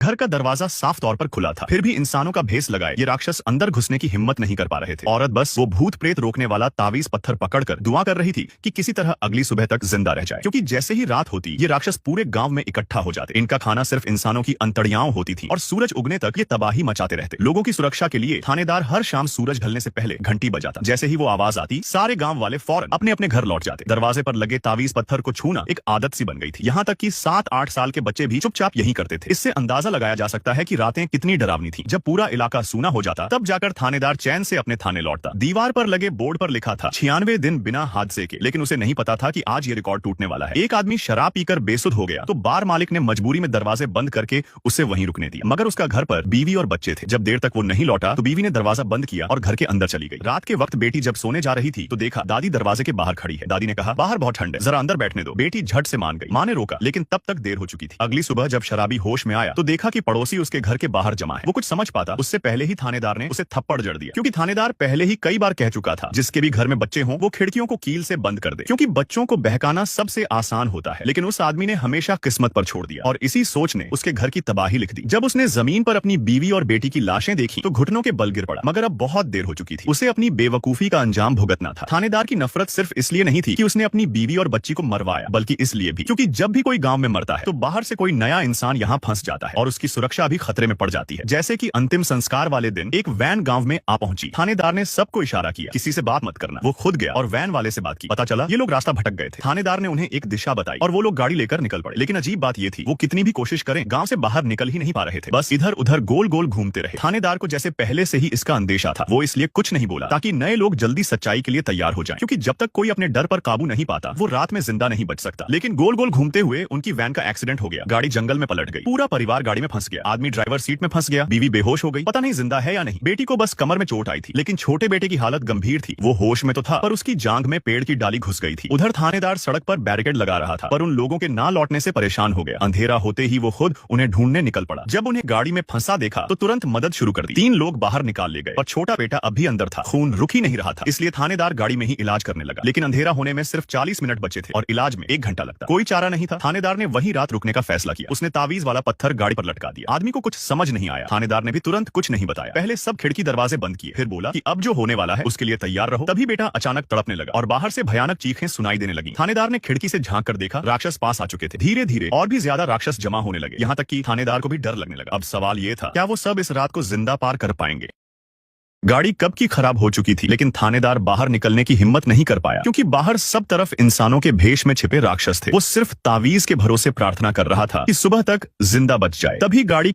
घर का दरवाजा साफ तौर पर खुला था, फिर भी इंसानों का भेस लगाए ये राक्षस अंदर घुसने की हिम्मत नहीं कर पा रहे थे। औरत बस वो भूत प्रेत रोकने वाला तावीज पत्थर पकड़कर दुआ कर रही थी कि किसी तरह अगली सुबह तक जिंदा रह जाए, क्योंकि जैसे ही रात होती ये राक्षस पूरे गांव में इकट्ठा हो जाते। इनका खाना सिर्फ इंसानों की अंतड़ियाओं होती थी और सूरज उगने तक ये तबाही मचाते रहते। लोगों की सुरक्षा के लिए थानेदार हर शाम सूरज ढलने से पहले घंटी बजाता। जैसे ही वो आवाज आती सारे गांव वाले फौरन अपने अपने घर लौट जाते। दरवाजे पर लगे तावीज पत्थर को छूना एक आदत सी बन गई थी, यहाँ तक कि 7-8 साल के बच्चे भी चुपचाप यही करते थे। इससे अंदाजा लगाया जा सकता है कि रातें कितनी डरावनी थी। जब पूरा इलाका सूना हो जाता तब जाकर थानेदार चैन से अपने थाने लौटता। दीवार पर लगे बोर्ड पर लिखा था 96 दिन बिना हादसे के, लेकिन उसे नहीं पता था कि आज ये रिकॉर्ड टूटने वाला है। एक आदमी शराब पीकर बेसुध हो गया तो बार मालिक ने मजबूरी में दरवाजे बंद करके उसे वहीं रुकने दिया, मगर उसका घर पर बीवी और बच्चे थे। जब देर तक वो नहीं लौटा तो बीवी ने दरवाजा बंद किया और घर के अंदर चली गई। रात के वक्त बेटी जब सोने जा रही थी तो देखा दादी दरवाजे के बाहर खड़ी है। दादी ने कहा बाहर बहुत ठंड है, जरा अंदर बैठने दो। बेटी झट से मान गई। माँ ने रोका लेकिन तब तक देर हो चुकी थी। अगली सुबह जब शराबी होश में आया तो देखा कि पड़ोसी उसके घर के बाहर जमा है। वो कुछ समझ पाता उससे पहले ही थानेदार ने उसे थप्पड़ जड़ दिया, क्योंकि थानेदार पहले ही कई बार कह चुका था जिसके भी घर में बच्चे हों वो खिड़कियों को कील से बंद कर दे, क्योंकि बच्चों को बहकाना सबसे आसान होता है। लेकिन उस आदमी ने हमेशा किस्मत पर छोड़ दिया और इसी सोच ने उसके घर की तबाही लिख दी। जब उसने जमीन पर अपनी बीवी और बेटी की लाशें देखी तो घुटनों के बल गिर पड़ा, मगर अब बहुत देर हो चुकी थी। उसे अपनी बेवकूफी का अंजाम भुगतना था। थानेदार की नफरत सिर्फ इसलिए नहीं थी कि उसने अपनी बीवी और बच्ची को मरवाया, बल्कि इसलिए भी क्योंकि जब भी कोई गांव में मरता है तो बाहर से कोई नया इंसान यहाँ फंस जाता है और उसकी सुरक्षा भी खतरे में पड़ जाती है। जैसे कि अंतिम संस्कार वाले दिन एक वैन गांव में आ पहुंची। थानेदार ने सबको इशारा किया किसी से बात मत करना। वो खुद गया और वैन वाले से बात की। पता चला ये लोग रास्ता भटक गए थे। थानेदार ने उन्हें एक दिशा बताई और वो लोग गाड़ी लेकर निकल पड़े। लेकिन अजीब बात ये थी वो कितनी भी कोशिश करें गांव से बाहर निकल ही नहीं पा रहे थे, बस इधर उधर गोल गोल घूमते रहे। थानेदार को जैसे पहले से ही इसका अंदेशा था। वो इसलिए कुछ नहीं बोला ताकि नए लोग जल्दी सच्चाई के लिए तैयार हो जाएं, क्योंकि जब तक कोई अपने डर पर काबू नहीं पाता वो रात में जिंदा नहीं बच सकता। लेकिन गोल गोल घूमते हुए उनकी वैन का एक्सीडेंट हो गया। गाड़ी जंगल में पलट गई। पूरा परिवार गाड़ी में फंस गया। आदमी ड्राइवर सीट में फंस गया। बीवी बेहोश हो गई, पता नहीं जिंदा है या नहीं। बेटी को बस कमर में चोट आई थी, लेकिन छोटे बेटे की हालत गंभीर थी। वो होश में तो था पर उसकी जांघ में पेड़ की डाली घुस गई थी। उधर थानेदार सड़क पर बैरिकेड लगा रहा था, पर उन लोगों के ना लौटने से परेशान हो गया। अंधेरा होते ही वो खुद उन्हें ढूंढने निकल पड़ा। जब उन्हें गाड़ी में फंसा देखा तो तुरंत मदद शुरू कर दी। 3 लोग बाहर निकाल ले गए, पर छोटा बेटा अभी अंदर था। खून रुक ही नहीं रहा था, इसलिए थानेदार गाड़ी में ही इलाज करने लगा। लेकिन अंधेरा होने में सिर्फ 40 मिनट बचे थे और इलाज में 1 घंटा लगता। कोई चारा नहीं था। थानेदार ने वहीं रात रुकने का फैसला किया। उसने तावीज वाला पत्थर गाड़ी पर लटका दिया। आदमी को कुछ समझ नहीं आया। थानेदार ने भी तुरंत कुछ नहीं बताया। पहले सब खिड़की दरवाजे बंद किए, फिर बोला कि अब जो होने वाला है उसके लिए तैयार रहो। तभी बेटा अचानक तड़पने लगा और बाहर से भयानक चीखें सुनाई देने लगी। थानेदार ने खिड़की से झांक कर देखा, राक्षस पास आ चुके थे। धीरे धीरे और भी ज्यादा राक्षस जमा होने लगे, यहाँ तक कि थानेदार को भी डर लगने लगा। अब सवाल ये था क्या वो सब इस रात को जिंदा पार कर पाएंगे। गाड़ी कब की खराब हो चुकी थी, लेकिन थानेदार बाहर निकलने की हिम्मत नहीं कर पाया, क्योंकि बाहर सब तरफ इंसानों के भेष में छिपे राक्षस थे। वो सिर्फ तावीज के भरोसे प्रार्थना कर रहा था कि सुबह तक जिंदा बच जाए। तभी गाड़ी